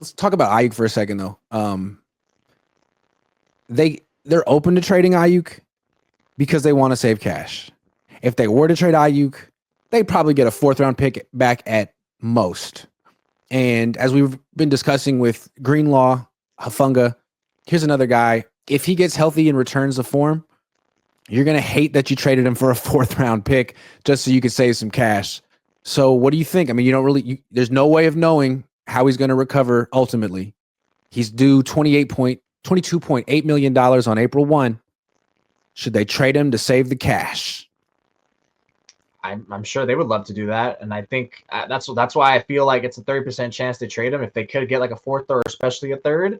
let's talk about Ayuk for a second though. They're open to trading Ayuk because they want to save cash. If they were to trade Ayuk, they'd probably get a 4th-round pick back at most. And as we've been discussing with Greenlaw, Hafunga, here's another guy. If he gets healthy and returns to form, you're going to hate that you traded him for a 4th-round pick just so you could save some cash. So what do you think? I mean, you don't really, there's no way of knowing how he's going to recover ultimately. He's due $22.8 million on April 1. Should they trade him to save the cash? I'm sure they would love to do that, and I think that's why I feel like it's a 30% chance to trade him if they could get like a 4th or especially a 3rd.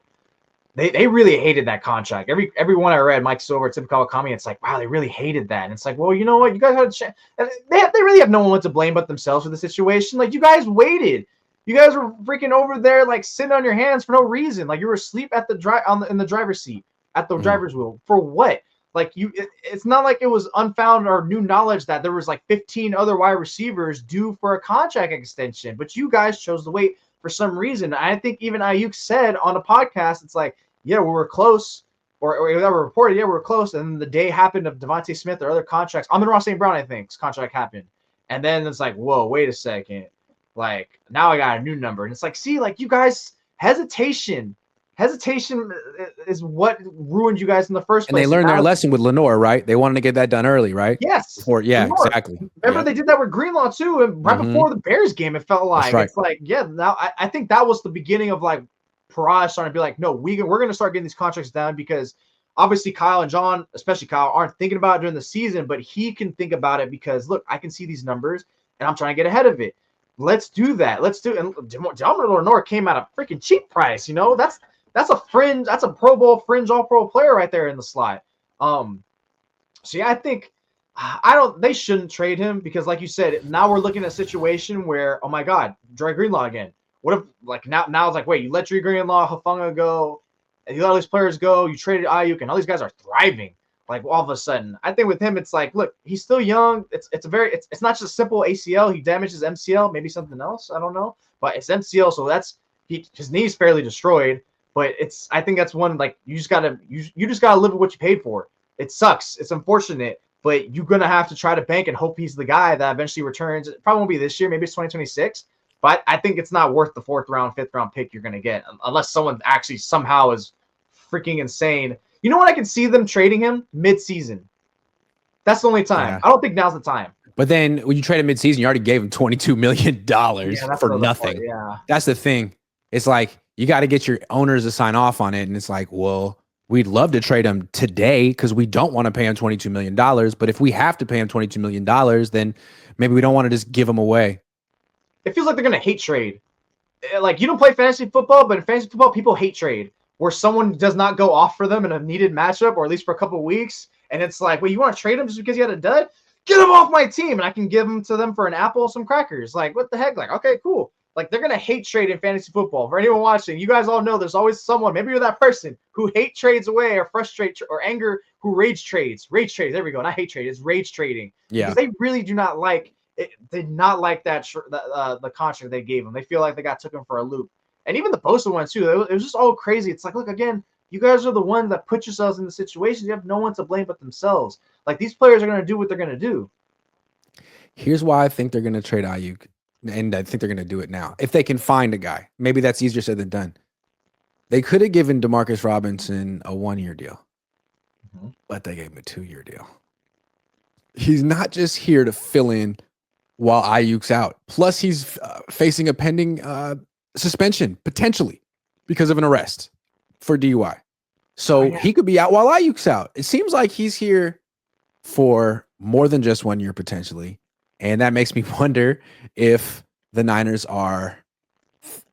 They really hated that contract. Everyone I read, Mike Silver, Tim Kawakami, it's like, wow, they really hated that. And it's like, well, you know what? You guys had a chance. They really have no one to blame but themselves for the situation. Like, you guys waited. You guys were freaking over there, like, sitting on your hands for no reason. Like, you were asleep at the in the driver's seat, at the driver's wheel. For what? Like, it's not like it was unfound or new knowledge that there was like 15 other wide receivers due for a contract extension, but you guys chose to wait for some reason. I think even Aiyuk said on a podcast, it's like, yeah, we were close, or that were reported, yeah, we were close. And then the day happened of Devontae Smith or other contracts. Amon-Ra St. Brown, I think, his contract happened. And then it's like, whoa, wait a second. Like, now I got a new number. And it's like, see, like, you guys, hesitation is what ruined you guys in the first place. And they learned their lesson with Lenore, right? They wanted to get that done early, right? Yes. Exactly. Remember they did that with Greenlaw too, and right before the Bears game, it felt like it's like, yeah. Now I think that was the beginning of like Paraj starting to be like, no, we're going to start getting these contracts down, because obviously Kyle and John, especially Kyle, aren't thinking about it during the season, but he can think about it because look, I can see these numbers and I'm trying to get ahead of it. Let's do that. Let's do it. And Dominic Lenore came at a freaking cheap price. You know, that's a fringe. That's a Pro Bowl fringe All Pro player right there in the slot. So yeah, I think they shouldn't trade him, because like you said, now we're looking at a situation where, oh my God, Dre Greenlaw again. What if like now it's like, wait, you let Dre Greenlaw, Hafunga go, and you let all these players go, you traded Aiyuk, and all these guys are thriving. Like all of a sudden, I think with him, it's like, look, he's still young. It's not just simple ACL. He damaged his MCL, maybe something else. I don't know, but it's MCL, so his knee's fairly destroyed. But I think that's one, like, you just gotta live with what you paid for. It sucks. It's unfortunate, but you're gonna have to try to bank and hope he's the guy that eventually returns. It probably won't be this year. Maybe it's 2026. But I think it's not worth the 4th round, 5th round pick you're gonna get unless someone actually somehow is freaking insane. You know what? I can see them trading him mid-season. That's the only time. Yeah. I don't think now's the time. But then when you trade him mid-season, you already gave him $22 million for nothing. Yeah, that's the thing. It's like, you got to get your owners to sign off on it. And it's like, well, we'd love to trade him today because we don't want to pay him $22 million. But if we have to pay him $22 million, then maybe we don't want to just give him away. It feels like they're going to hate trade. Like, you don't play fantasy football, but in fantasy football, people hate trade, where someone does not go off for them in a needed matchup, or at least for a couple of weeks. And it's like, wait, you want to trade him just because you had a dud? Get him off my team, and I can give him to them for an apple and some crackers. Like, what the heck? Like, okay, cool. Like, they're going to hate trade in fantasy football. For anyone watching, you guys all know there's always someone, maybe you're that person, who hate trades away or frustrate or anger, who rage trades. Rage trades, there we go. Not hate trade, it's rage trading. Yeah. Because they really do not like it. They did not like the contract they gave them. They feel like they got took them for a loop. And even the Bosa one, too. It was just all crazy. It's like, look, again, you guys are the ones that put yourselves in the situation. You have no one to blame but themselves. Like, these players are going to do what they're going to do. Here's why I think they're going to trade Aiyuk. And I think they're going to do it now. If they can find a guy, maybe that's easier said than done. They could have given Demarcus Robinson a 1-year deal, but they gave him a 2-year deal. He's not just here to fill in while Aiyuk's out. Plus, he's facing a pending suspension, potentially, because of an arrest for DUI. So he could be out while Aiyuk's out. It seems like he's here for more than just 1 year, potentially. And that makes me wonder if the Niners are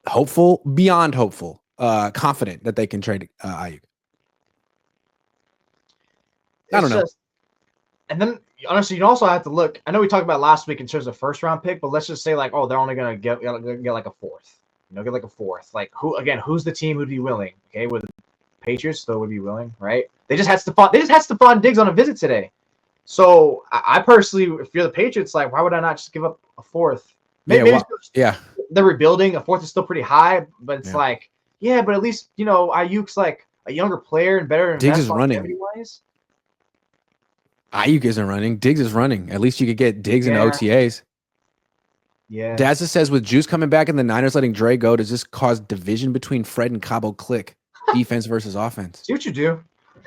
hopeful, beyond hopeful, confident that they can trade Aiyuk. I don't know. And then, honestly, you also have to look. I know we talked about last week in terms of 1st round pick, but let's just say, like, oh, they're only going to get like a 4th. Get like a 4th. Like, who's the team who'd be willing? Okay, with the Patriots still would be willing, right? They just had Stephon Diggs on a visit today. So I personally, if you're the Patriots, like, why would I not just give up a 4th? Maybe they're rebuilding. A 4th is still pretty high, but it's like, Yeah, but at least Ayuk's like a younger player and better. Diggs is running. Wise. Ayuk isn't running. Diggs is running. At least you could get Diggs in OTAs. Yeah. Dazza says with Juice coming back and the Niners letting Dre go, does this cause division between Fred and Cabo click? Defense versus offense. See what you do.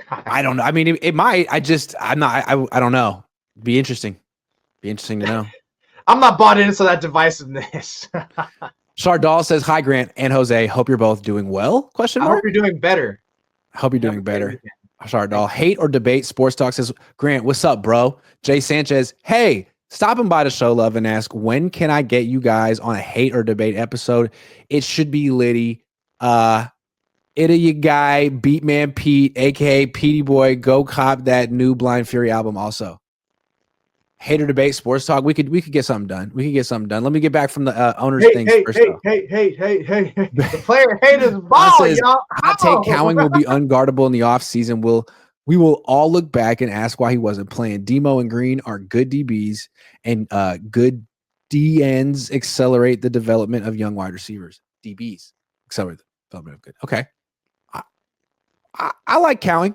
I don't know. I mean, it might. I don't know. Be interesting. Be interesting to know. I'm not bought into that divisiveness. Shardal says, hi, Grant and Jose. Hope you're both doing well? Question mark? I hope you're doing better. I hope you're doing better. Shardal. Hate or debate? Sports Talk says, Grant, what's up, bro? Jay Sanchez, hey, stopping by the show, love, and ask, when can I get you guys on a hate or debate episode? It should be Liddy. You guy, Beatman Pete, aka Petey Boy, go cop that new Blind Fury album also. Hater debate, sports talk. We could get something done. Let me get back from the owners thing first. Hey. The player haters ball, y'all. Hot take: Cowing will be unguardable in the offseason. We will all look back and ask why he wasn't playing. Demo and Green are good DBs, and good DNs accelerate the development of young wide receivers. DBs accelerate the development of good. Okay. I like Cowing.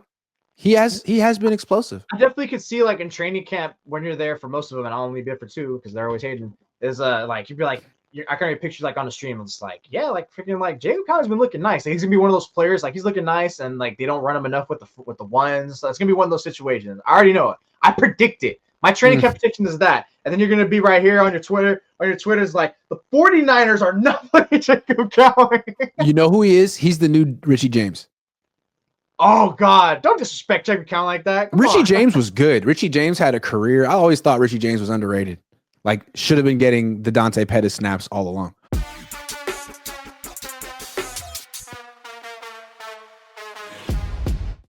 He has been explosive. I definitely could see like in training camp when you're there for most of them, and I'll only be there for 2 because they're always hating. Is like you'd be like, I can already picture like on the stream. It's like, yeah, like freaking like Jacob Cowing's been looking nice. Like, he's gonna be one of those players like he's looking nice, and like they don't run him enough with the ones. So it's gonna be one of those situations. I already know it. I predict it. My training camp prediction is that, and then you're gonna be right here on your Twitter. On your Twitter is like the 49ers are not playing Jacob Cowing. You know who he is? He's the new Richie James. Oh God! Don't disrespect Jacob Cowing like that. Richie James was good. Richie James had a career. I always thought Richie James was underrated. Like should have been getting the Dante Pettis snaps all along.